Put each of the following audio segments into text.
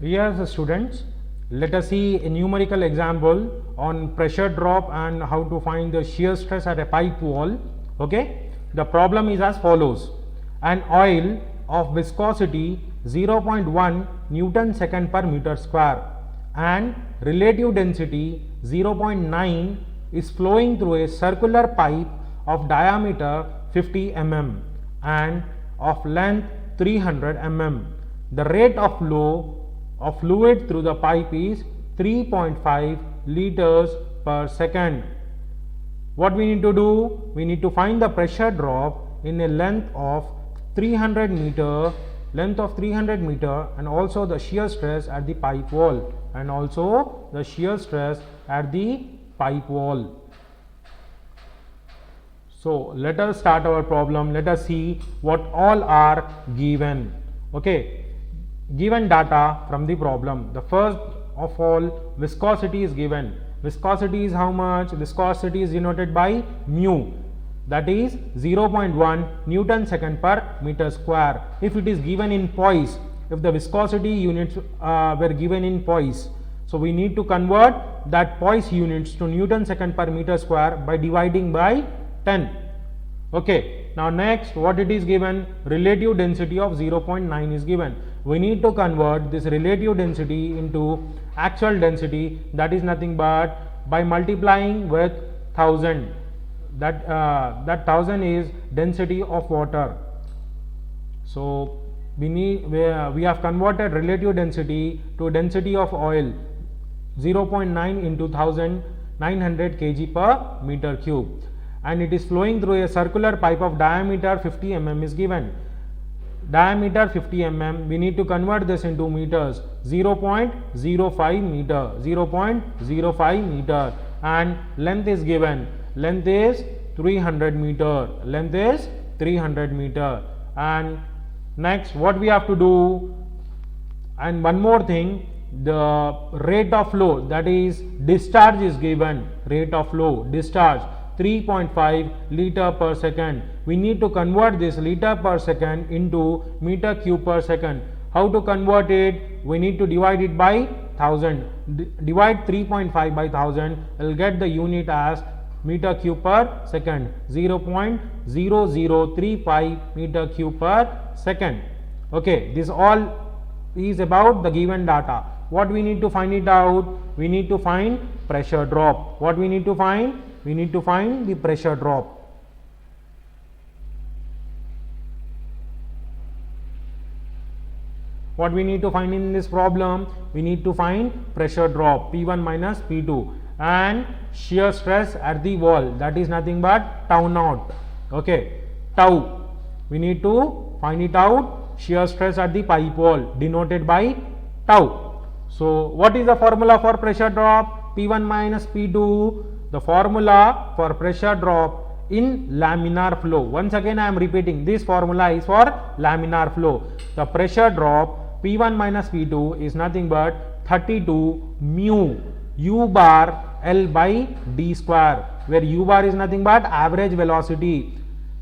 Yes, students, let us see a numerical example on pressure drop and how to find the shear stress at a pipe wall. Okay, the problem is as follows: an oil of viscosity 0.1 Newton second per meter square and relative density 0.9 is flowing through a circular pipe of diameter 50 mm and of length 300 mm. The rate of flow of fluid through the pipe is 3.5 liters per second. What we need to do? We need to find the pressure drop in a length of 300 meter and also the shear stress at the pipe wall So let us start our problem. Let us see what all are given. Okay, given data from the problem. The first of all, viscosity is given. Viscosity is how much? Viscosity is denoted by mu, that is 0.1 Newton second per meter square. If it is given in poise, if the viscosity units were given in poise, so we need to convert that poise units to Newton second per meter square by dividing by 10. Okay, now next, what it is given? Relative density of 0.9 is given. We need to convert this relative density into actual density, that is nothing but by multiplying with 1000. That 1000 is density of water. So we have converted relative density to density of oil 0.9 into 1000, 900 kg per meter cube, and it is flowing through a circular pipe of diameter 50 mm is given. Diameter 50 mm, we need to convert this into meters, 0.05 meter, and length is given. Length is 300 meter. And next, what we have to do? And one more thing, the rate of flow, that is discharge is given. Rate of flow, discharge 3.5 liter per second. We need to convert this liter per second into meter cube per second. How to convert it? We need to divide it by 1000. Divide 3.5 by 1000, we will get the unit as meter cube per second, 0.0035 meter cube per second. Okay, this all is about the given data. What we need to find it out? We need to find pressure drop. What we need to find? We need to find the pressure drop. What we need to find in this problem? We need to find pressure drop, P1 minus P2, and shear stress at the wall, that is nothing but tau naught. Okay, tau, we need to find it out. Shear stress at the pipe wall denoted by tau. So what is the formula for pressure drop? P1 minus P2. The formula for pressure drop in laminar flow, once again I am repeating, this formula is for laminar flow. The pressure drop P1 minus P2 is nothing but 32 mu u bar L by d square, where u bar is nothing but average velocity.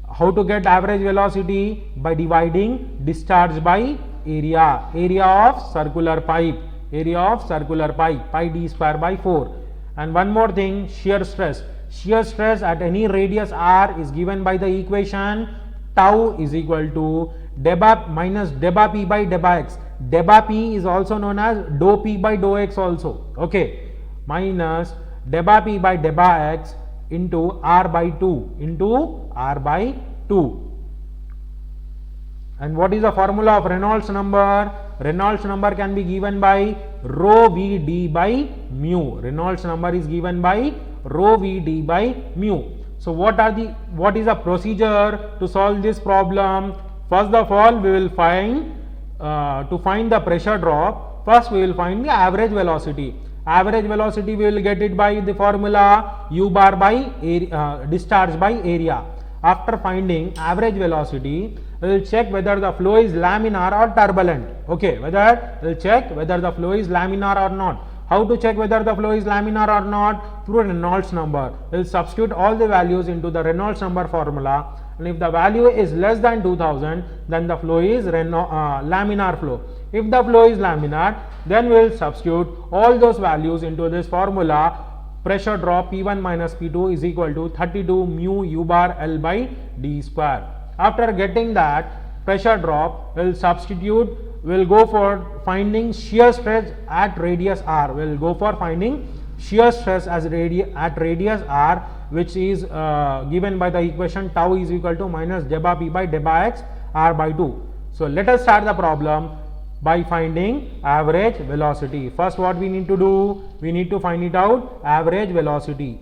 How to get average velocity? By dividing discharge by area of circular pipe, pi d square by 4. And one more thing, shear stress at any radius r is given by the equation tau is equal to deba minus deba p by deba x. Deba p is also known as dou p by dou x also. Okay, minus deba p by deba x into r by 2 And what is the formula of Reynolds number? Reynolds number can be given by rho v d by mu. Reynolds number is given by rho v d by mu. So what is the procedure to solve this problem? First of all, we will find to find the pressure drop. First we will find the average velocity. Average velocity we will get it by the formula u bar by discharge by area. After finding average velocity, we will check whether the flow is laminar or turbulent. Okay, we will check whether the flow is laminar or not. How to check whether the flow is laminar or not? Through Reynolds number. We will substitute all the values into the Reynolds number formula, and if the value is less than 2000, then the flow is laminar flow. If the flow is laminar, then we will substitute all those values into this formula. Pressure drop P1 minus P2 is equal to 32 mu u bar L by d square. After getting that pressure drop, we'll substitute, we'll go for finding shear stress at radius r. We'll go for finding shear stress as at radius r, which is given by the equation tau is equal to minus delta p by delta x r by 2. So let us start the problem by finding average velocity. First, what we need to do? We need to find it out, average velocity.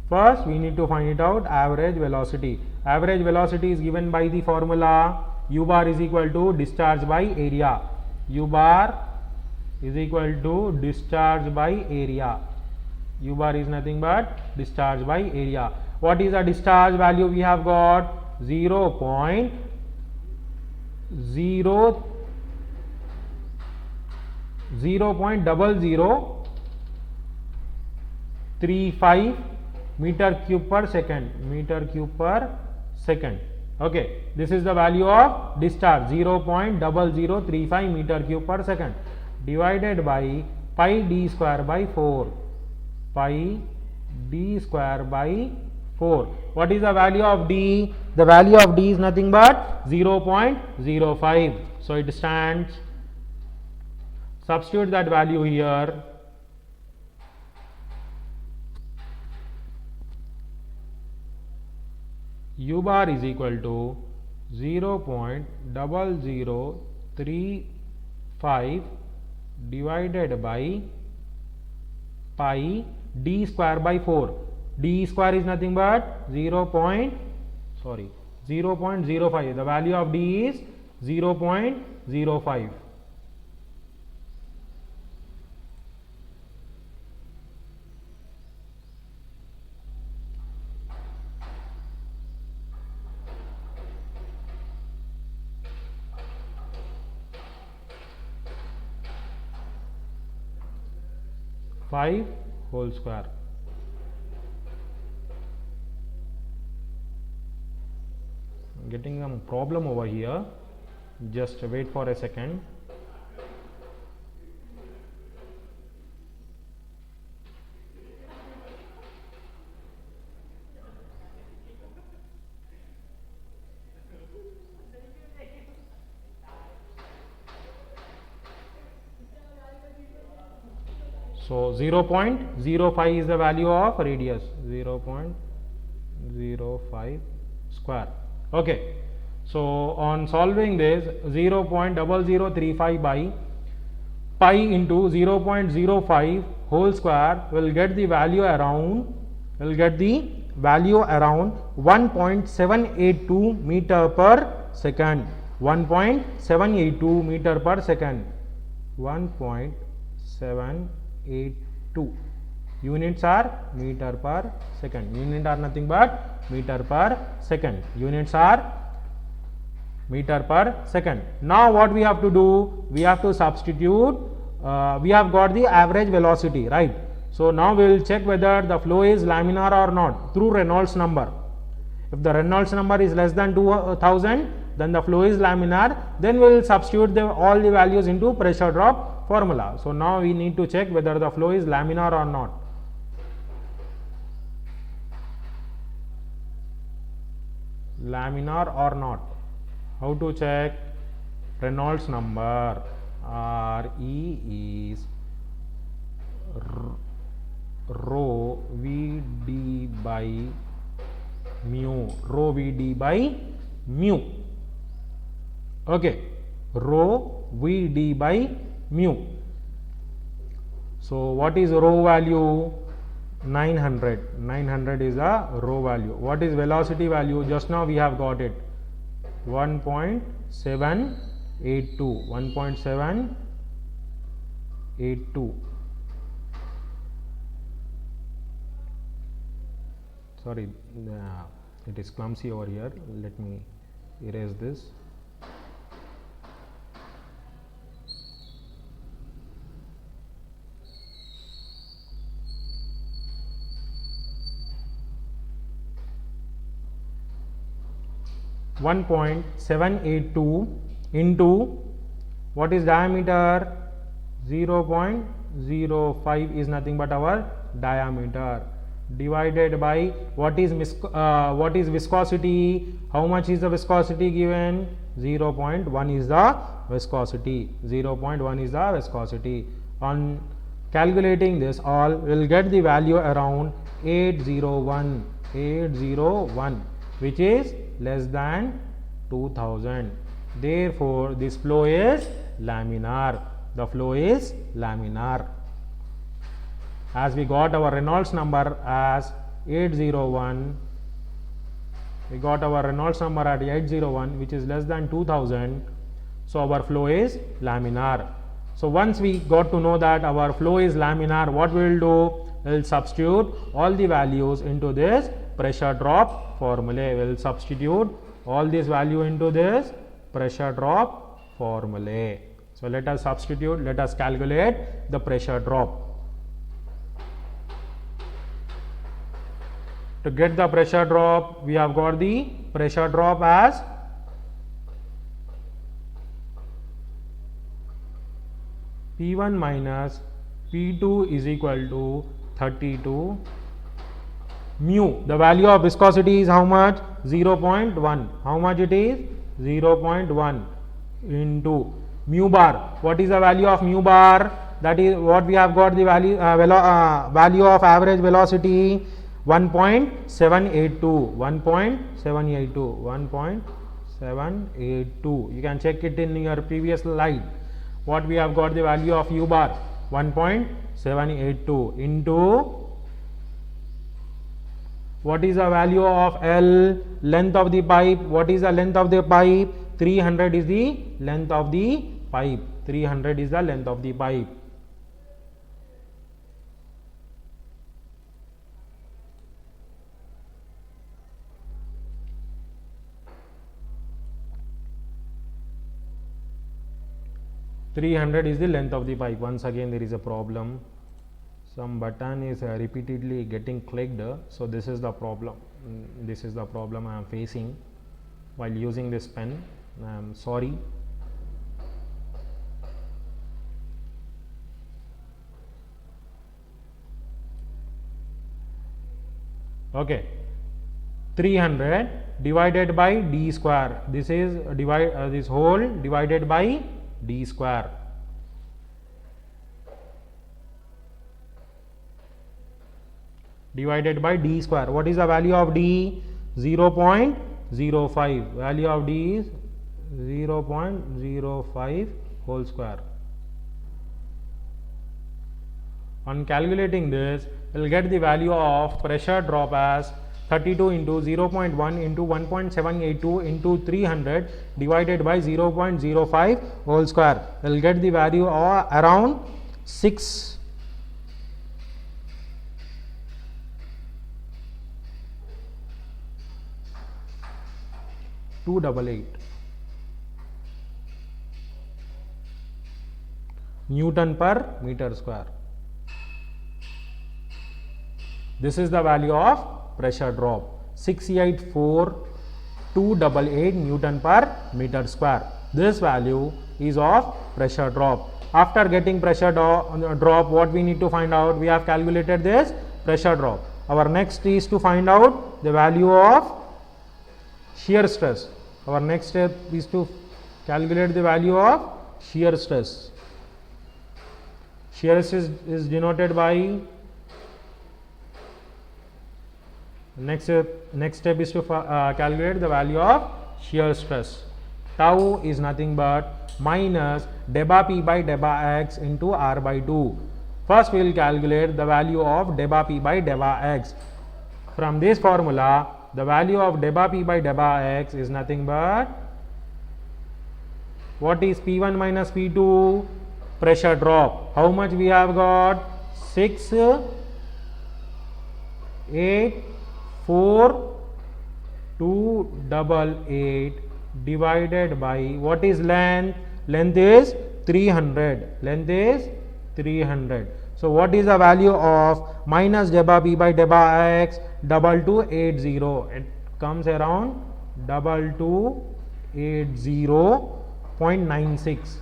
First, we need to find it out, average velocity. Average velocity is given by the formula u bar is equal to discharge by area. U bar is equal to discharge by area. U bar is nothing but discharge by area. What is the discharge value we have got? 0.0035 meter cube per second. Okay, this is the value of discharge, 0.0035 meter cube per second, divided by pi d square by 4. Pi d square by 4. What is the value of d? The value of d is nothing but 0.05. So it stands. Substitute that value here. U bar is equal to 0.0035 divided by pi d square by 4. D square is nothing but 0.05. The value of d is 0.05. Five whole square. Getting some problem over here, just wait for a second. So 0.05 is the value of radius, 0.05 square. Okay, so on solving this, 0.0035 by pi into 0.05 whole square will get the value around 1.782 meter per second. 1.782 meter per second. 1.782. Units are meter per second. Unit are nothing but meter per second. Units are meter per second. Now what we have to do? We have to substitute. We have got the average velocity, right? So now we will check whether the flow is laminar or not through Reynolds number. If the Reynolds number is less than 2000, then the flow is laminar. Then we will substitute all the values into pressure drop formula. So now we need to check whether the flow is laminar or not. Laminar or not. How to check? Reynolds number, Re is rho Vd by mu. Rho Vd by mu. Okay, rho Vd by mu. So what is rho value? 900. 900 is a rho value. What is velocity value? Just now we have got it, 1.782. 1.782. Sorry, it is clumsy over here. Let me erase this. 1.782 into what is diameter? 0.05 is nothing but our diameter, divided by what is viscosity? How much is the viscosity given? 0.1 is the viscosity. 0.1 is the viscosity. On calculating this all, we will get the value around 801, which is less than 2000. Therefore, this flow is laminar. The flow is laminar. As we got our Reynolds number as 801, we got our Reynolds number at 801, which is less than 2000. So our flow is laminar. So once we got to know that our flow is laminar, what we will do? We will substitute all the values into this pressure drop formulae. We will substitute all this value into this pressure drop formulae. So let us substitute, let us calculate the pressure drop. To get the pressure drop, we have got the pressure drop as P1 minus P2 is equal to 32 mu. The value of viscosity is how much? 0.1. How much it is? 0.1 into mu bar. What is the value of mu bar? That is what we have got the value value of average velocity 1.782. 1.782. You can check it in your previous slide. What we have got the value of u bar? 1.782 into what is the value of L? Length of the pipe. What is the length of the pipe? 300 is the length of the pipe. 300 is the length of the pipe. Is the length of the pipe. Once again there is a problem. Some button is repeatedly getting clicked, so this is the problem. This is the problem I am facing while using this pen. I am sorry. Okay, 300 divided by d square. This is this whole divided by d square. Divided by d square. What is the value of d? 0.05. Value of d is 0.05 whole square. On calculating this, we will get the value of pressure drop as 32 into 0.1 into 1.782 into 300 divided by 0.05 whole square. We will get the value of around 6. 288 Newton per meter square. This is the value of pressure drop, 684,288 Newton per meter square. This value is of pressure drop. After getting pressure drop, what we need to find out? We have calculated this pressure drop. Our next is to find out the value of shear stress. Our next step is to calculate the value of shear stress. Shear stress is denoted by next step is to calculate the value of shear stress. Tau is nothing but minus delta P by delta X into R by 2. First we will calculate the value of delta P by delta X. From this formula, the value of delta P by delta X is nothing but what is P1 minus P2? Pressure drop. How much we have got? 6, 8, 4, 288 divided by what is length? Length is 300. Length is 300. So what is the value of minus delta P by delta X? 2280. It comes around 2280.96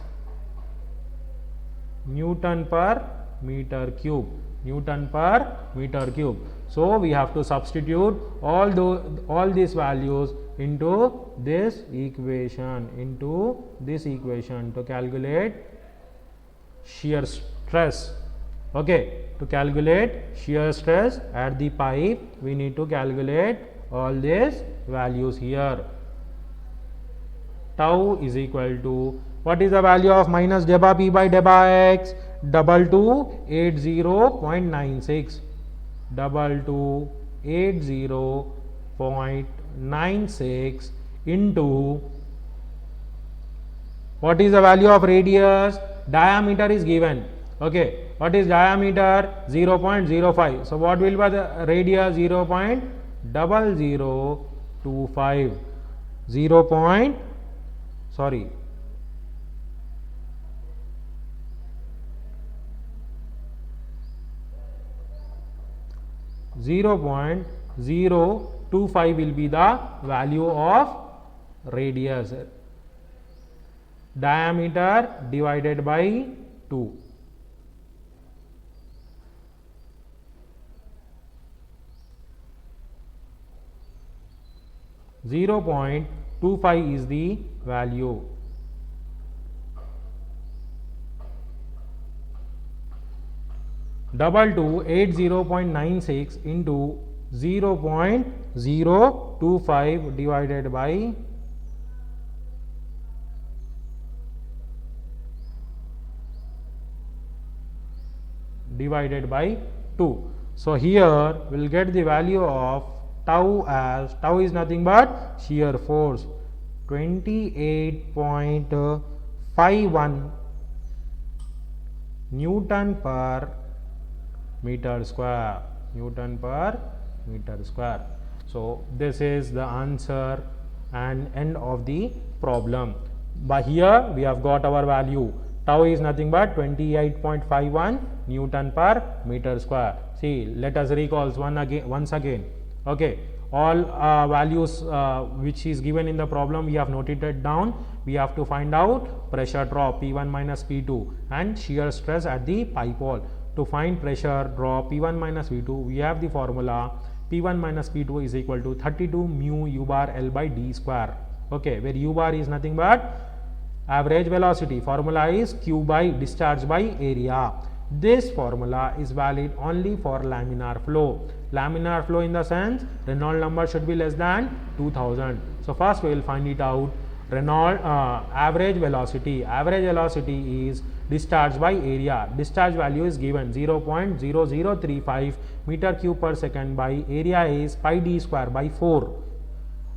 Newton per meter cube. Newton per meter cube. So we have to substitute all these values into this equation, to calculate shear stress. Okay, to calculate shear stress at the pipe, we need to calculate all these values here. Tau is equal to, what is the value of minus deba p by deba x? 2280.96. 2280.96 into, what is the value of radius? Diameter is given. Okay, what is diameter? 0.05. So what will be the radius? 0.0025. 0.025 will be the value of radius. Diameter divided by 2. .25 is the value. Double 80.96 into 0.025 divided by 2. So here we will get the value of tau as, tau is nothing but shear force, 28.51 Newton per meter square. So this is the answer and end of the problem. But here we have got our value. Tau is nothing but 28.51 Newton per meter square. See, let us recall once again. Okay, all values which is given in the problem we have noted it down. We have to find out pressure drop P1 minus P2 and shear stress at the pipe wall. To find pressure drop P1 minus P2, we have the formula P1 minus P2 is equal to 32 mu u bar L by d square. Okay, where u bar is nothing but average velocity. Formula is Q by discharge by area. This formula is valid only for laminar flow. Laminar flow in the sense Reynolds number should be less than 2000. So first we will find it out. Reynolds average velocity. Average velocity is discharge by area. Discharge value is given 0.0035 meter cube per second by area is pi d square by 4.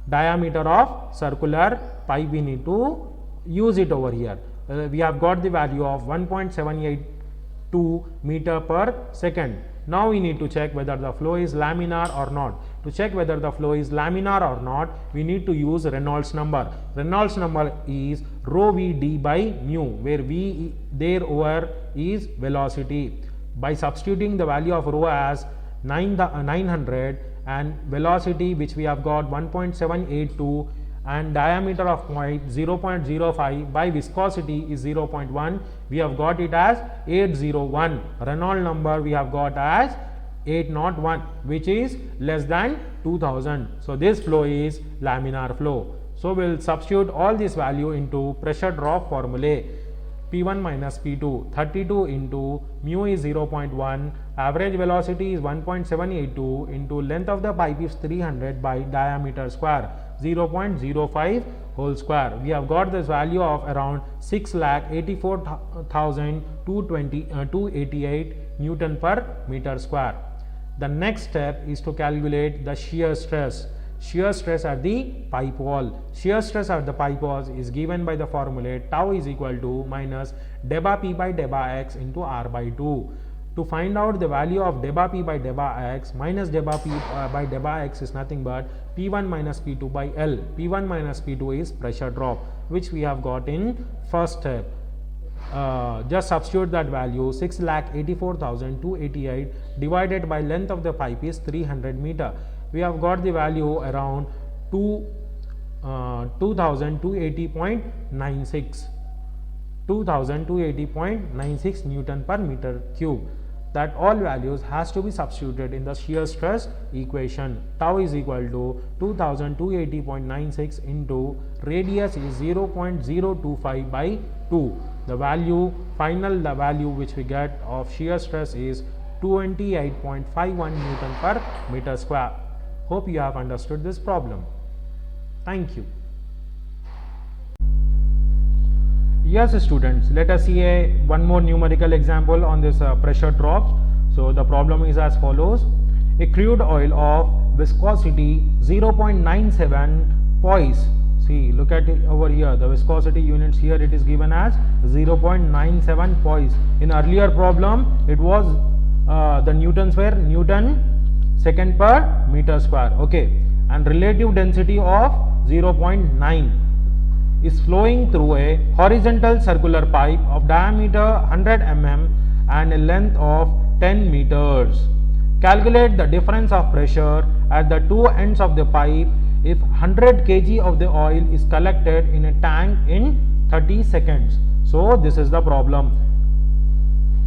Diameter of circular pipe we need to use it over here. We have got the value of 1.782 meter per second. Now we need to check whether the flow is laminar or not. To check whether the flow is laminar or not, we need to use Reynolds number. Reynolds number is rho v d by mu, where v there over is velocity. By substituting the value of rho as 900 and velocity which we have got 1.782 and diameter of pipe 0.05 by viscosity is 0.1, we have got it as 801. Reynolds number we have got as 801, which is less than 2000. So this flow is laminar flow. So we will substitute all this value into pressure drop formulae. P1 minus P2, 32 into mu is 0.1, average velocity is 1.782 into length of the pipe is 300 by diameter square 0.05 whole square. We have got this value of around 6,84,288 Newton per meter square. The next step is to calculate the shear stress. Shear stress at the pipe wall. Shear stress at the pipe wall is given by the formula tau is equal to minus deba p by deba x into r by 2. To find out the value of deba p by deba x, minus deba p by deba x is nothing but P1 minus P2 by L. P1 minus P2 is pressure drop, which we have got in first step. Just substitute that value 6,84,288 divided by length of the pipe is 300 meter. We have got the value around 2 2280.96 2280.96 Newton per meter cube. That all values has to be substituted in the shear stress equation. Tau is equal to 2280.96 into radius is 0.025 by 2. The value which we get of shear stress is 28.51 Newton per meter square. Hope you have understood this problem. Thank you. Yes students, let us see one more numerical example on this pressure drops. So the problem is as follows. A crude oil of viscosity 0.97 poise. See, look at it over here, the viscosity units here it is given as 0.97 poise. In earlier problem it was the newtons were Newton second per meter square, okay, and relative density of 0.9 is flowing through a horizontal circular pipe of diameter 100 mm and a length of 10 meters. Calculate the difference of pressure at the two ends of the pipe if 100 kg of the oil is collected in a tank in 30 seconds. So this is the problem.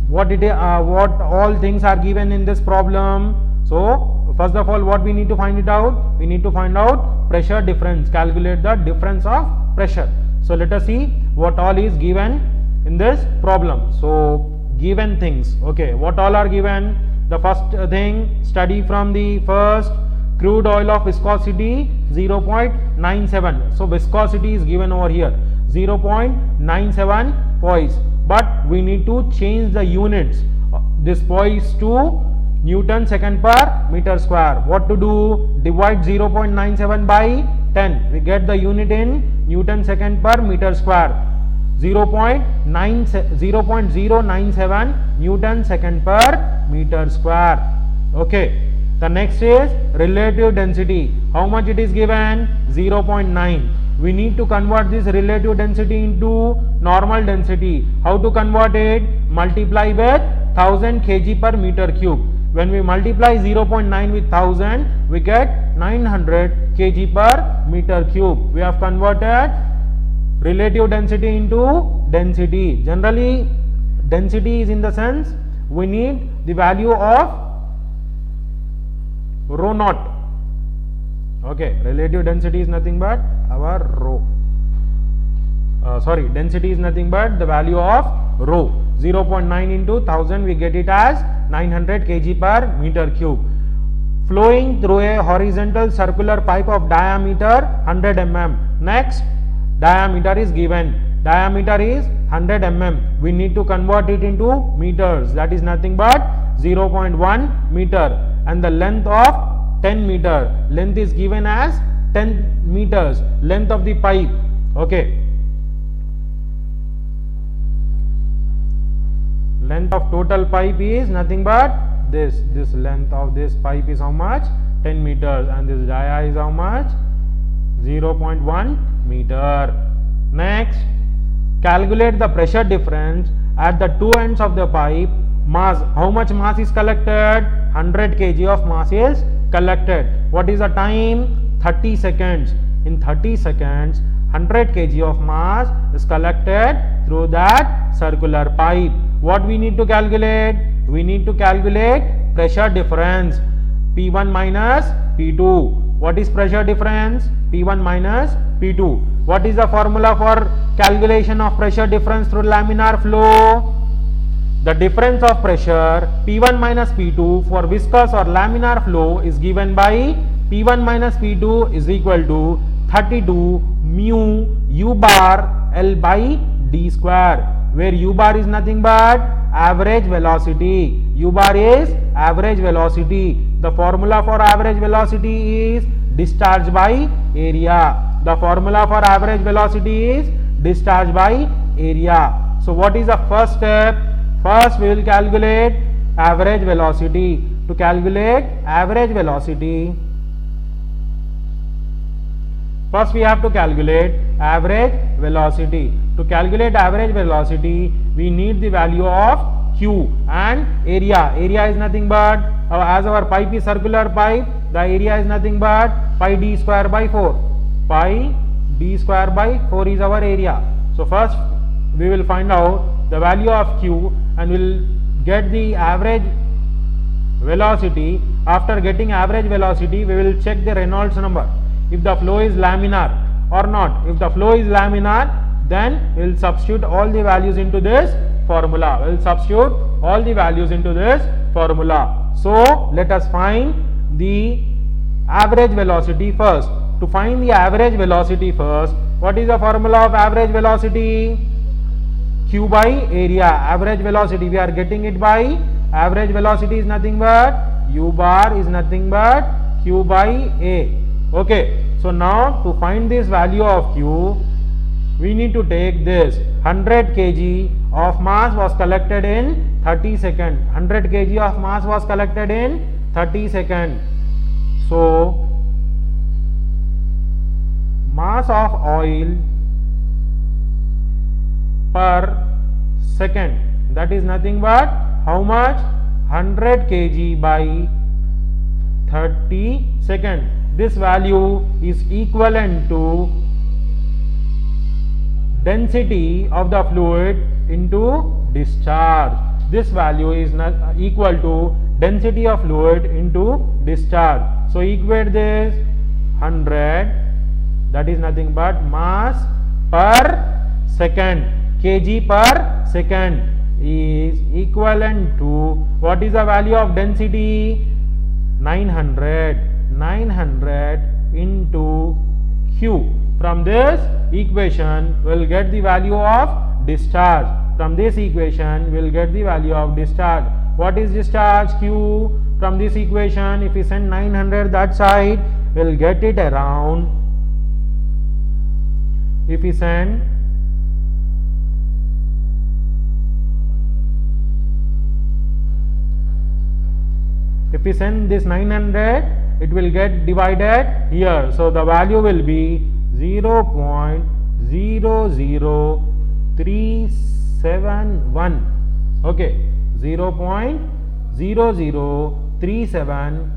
What all things are given in this problem? So first of all, what we need to find it out? We need to find out pressure difference, calculate the difference of pressure. So let us see what all is given in this problem. So given things, okay, what all are given? The first thing, study from the first, crude oil of viscosity 0.97. so viscosity is given over here 0.97 poise, but we need to change the units, this poise to Newton second per meter square. What to do? Divide 0.97 by 10. We get the unit in Newton second per meter square. 0.097 Newton second per meter square. Okay. The next is relative density. How much it is given? 0.9. We need to convert this relative density into normal density. How to convert it? Multiply with 1000 kg per meter cube. When we multiply 0.9 with 1000, we get 900 kg per meter cube. We have converted relative density into density. Generally, density is in the sense we need the value of rho naught. Okay, relative density is nothing but our rho. Density is nothing but the value of rho. 0.9 into 1000, we get it as 900 kg per meter cube. Flowing through a horizontal circular pipe of diameter 100 mm. Next, diameter is given. Diameter is 100 mm. We need to convert it into meters. That is nothing but 0.1 meter. And the length of 10 meter. Length is given as 10 meters. Length of the pipe. Okay. Length of total pipe is nothing but this length of this pipe is how much? 10 meters, and this dia is how much? 0.1 meter. Next, calculate the pressure difference at the two ends of the pipe. Mass, how much mass is collected? 100 kg of mass is collected. What is the time? 30 seconds. In 30 seconds, 100 kg of mass is collected through that circular pipe. What we need to calculate? We need to calculate pressure difference, P1 minus P2. What is pressure difference? P1 minus P2. What is the formula for calculation of pressure difference through laminar flow? The difference of pressure P1 minus P2 for viscous or laminar flow is given by P1 minus P2 is equal to 32 mu U bar L by D square, where U bar is nothing but average velocity. U bar is average velocity. The formula for average velocity is discharge by area. The formula for average velocity is discharge by area. So what is the first step? First we will calculate average velocity. To calculate average velocity, first we have to calculate average velocity. To calculate average velocity, we need the value of Q and area. Area is nothing but, as our pipe is circular pipe, the area is nothing but pi d square by 4. Pi d square by 4 is our area. So first we will find out the value of q and we'll get the average velocity. After getting average velocity, we will check the Reynolds number if the flow is laminar or not. If the flow is laminar, then we will substitute all the values into this formula. We will substitute all the values into this formula. So let us find the average velocity first. To find the average velocity first, what is the formula of average velocity? Q by area. Average velocity, we are getting it by average velocity is nothing but u bar is nothing but q by a. Okay, so now to find this value of q, we need to take this 100 kg of mass was collected in 30 seconds. 100 kg of mass was collected in 30 seconds. So mass of oil per second, that is nothing but how much? 100 kg by 30 seconds. This value is equivalent to density of the fluid into discharge. This value is not equal to density of fluid into discharge. So equate this 100, that is nothing but mass per second, kg per second is equivalent to what is the value of density? 900 into q. From this equation we will get the value of discharge. From this equation we will get the value of discharge. What is discharge? Q. From this equation, if we send 900 that side, we will get it around, if we send this 900, it will get divided here. So the value will be 0.00371. Okay, 0.00371.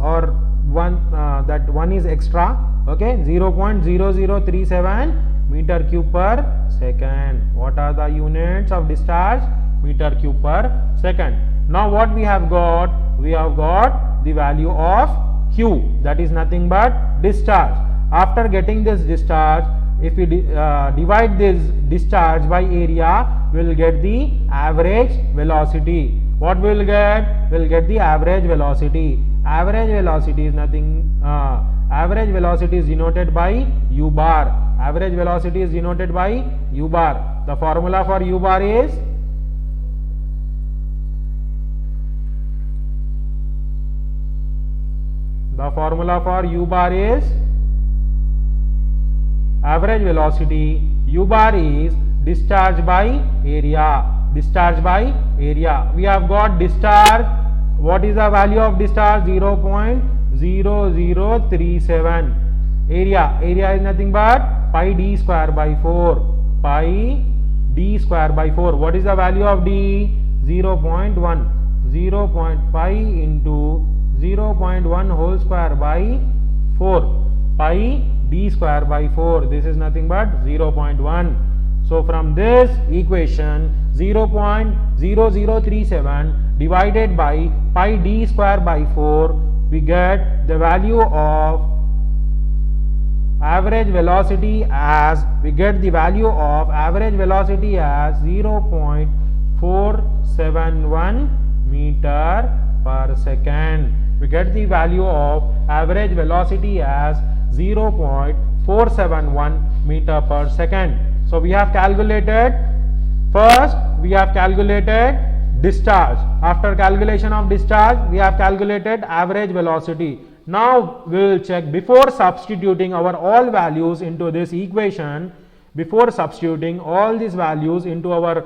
or 1, that 1 is extra. Okay, 0.0037 meter cube per second. What are the units of discharge? Meter cube per second. Now what we have got? We have got the value of q, that is nothing but discharge. After getting this discharge, if we divide this discharge by area, we will get the average velocity. What we will get? We will get the average velocity. Average velocity is nothing, average velocity is denoted by u bar. Average velocity is denoted by u bar. The formula for u bar is average velocity. U bar is discharge by area. Discharge by area. We have got discharge. What is the value of discharge? 0.0037. Area is nothing but pi d square by 4. Pi d square by 4. What is the value of d? 0.1. 0.5 into 0.1 whole square by 4. Pi d square by 4. This is nothing but 0.1. So from this equation, 0.0037 divided by pi d square by 4, we get the value of average velocity as 0.471 meter per second. We get the value of average velocity as 0.471 meter per second. So we have calculated, first we have calculated discharge. After calculation of discharge, we have calculated average velocity. Now we will check, before substituting our all values into this equation, before substituting all these values into our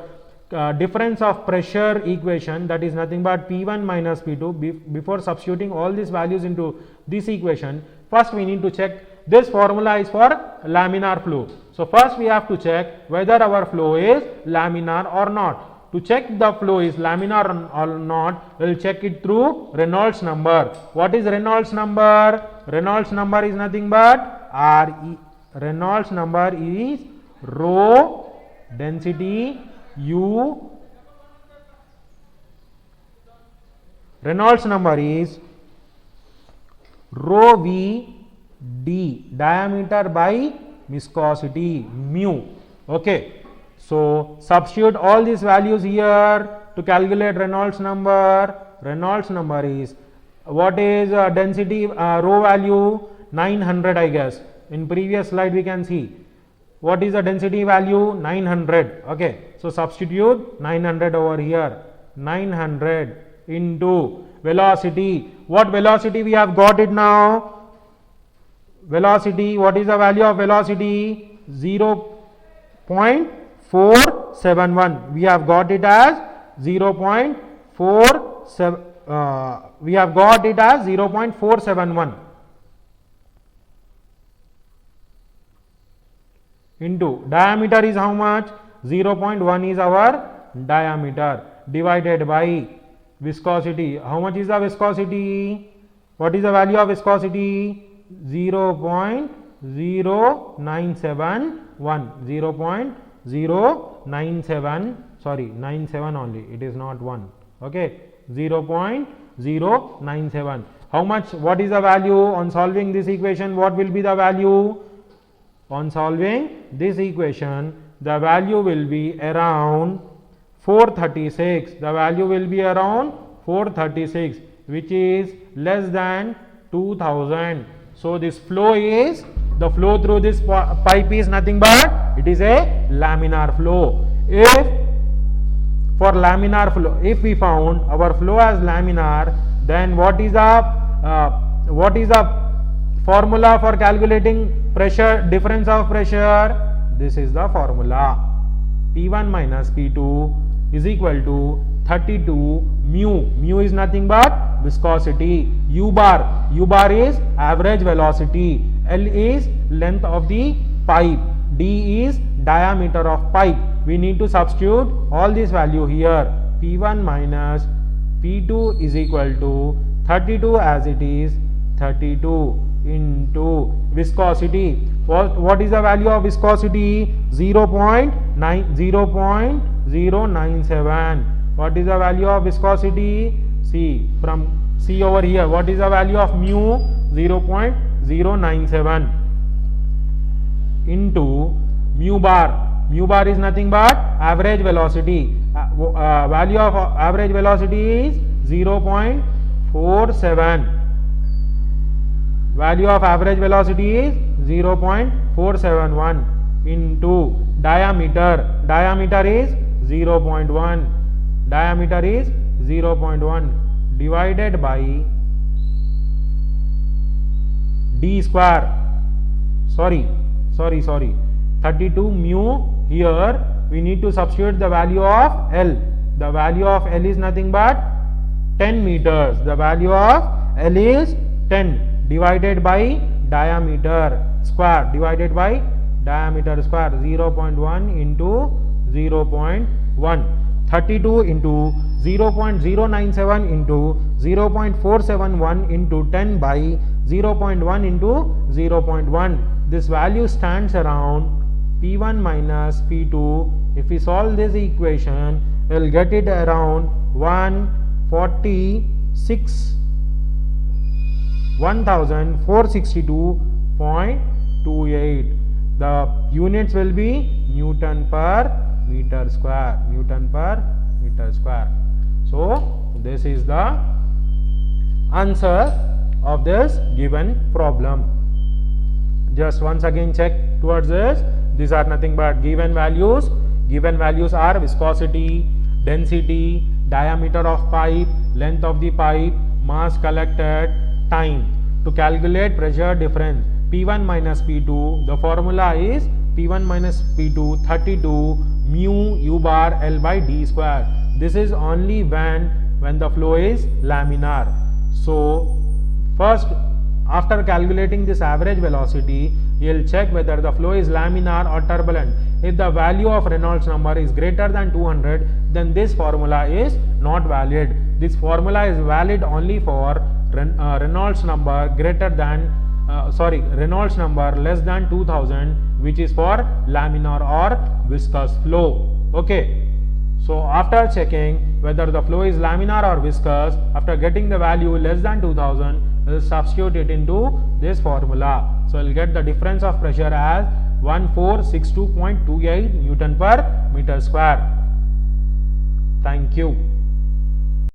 difference of pressure equation, that is nothing but P1 minus P2, before substituting all these values into this equation, first we need to check This formula is for laminar flow. So first we have to check whether our flow is laminar or not. To check the flow is laminar or not, we will check it through Reynolds number. What is Reynolds number? Reynolds number is nothing but RE. Reynolds number is rho density U. Reynolds number is rho V d, diameter by viscosity mu. Okay, so substitute all these values here to calculate Reynolds number. Reynolds number is, what is density rho value? 900, I guess. In previous slide we can see what is the density value? 900. Okay, so substitute 900 over here. 900 into velocity. What velocity we have got it now? Velocity, what is the value of velocity? 0.471. We have got it as 0.47. We have got it as 0.471 into diameter is how much? 0.1 is our diameter, divided by viscosity. How much is the viscosity? What is the value of viscosity? 0.0971. 0.097, sorry, 97 only, it is not 1. Okay, 0.097. How much? What is the value on solving this equation? What will be the value on solving this equation? The value will be around 436. The value will be around 436, which is less than 2000. So this flow is, the flow through this pipe is nothing but it is a laminar flow. If for laminar flow, if we found our flow as laminar, then what is the formula for calculating pressure, difference of pressure? This is the formula. P1 minus P2 is equal to 32 mu. Mu is nothing but viscosity. U bar is average velocity. L is length of the pipe. D is diameter of pipe. We need to substitute all this value here. P1 minus P2 is equal to 32 as it is, 32 into viscosity. What is the value of viscosity? 0.097. What is the value of viscosity? See, from see over here, what is the value of mu? 0.097 into mu bar. Mu bar is nothing but average velocity. Value of average velocity is 0.47. Value of average velocity is 0.471 into diameter. Diameter is 0.1. Diameter is 0.1 divided by d square. Sorry. 32 mu. Here we need to substitute the value of L. The value of L is nothing but 10 meters. The value of L is 10 divided by diameter square, divided by diameter square. 0.1 into 0.1. 32 into 0.097 into 0.471 into 10 by 0.1 into 0.1. This value stands around P1 minus P2. If we solve this equation, we will get it around 1462.28. The units will be Newton per meter square. Newton per meter square. So this is the answer of this given problem. Just once again check towards this. These are nothing but given values. Given values are viscosity, density, diameter of pipe, length of the pipe, mass collected, time. To calculate pressure difference, P1 minus P2, the formula is P1 minus P2 32 mu U bar L by D square. This is only when the flow is laminar. So first After calculating this average velocity, you will check whether the flow is laminar or turbulent. If the value of Reynolds number is greater than 200, then this formula is not valid. This formula is valid only for Reynolds number greater than Reynolds number less than 2000, which is for laminar or viscous flow. Okay. So after checking whether the flow is laminar or viscous, after getting the value less than 2000, we'll substitute it into this formula. So we'll get the difference of pressure as 1462.28 Newton per meter square. Thank you.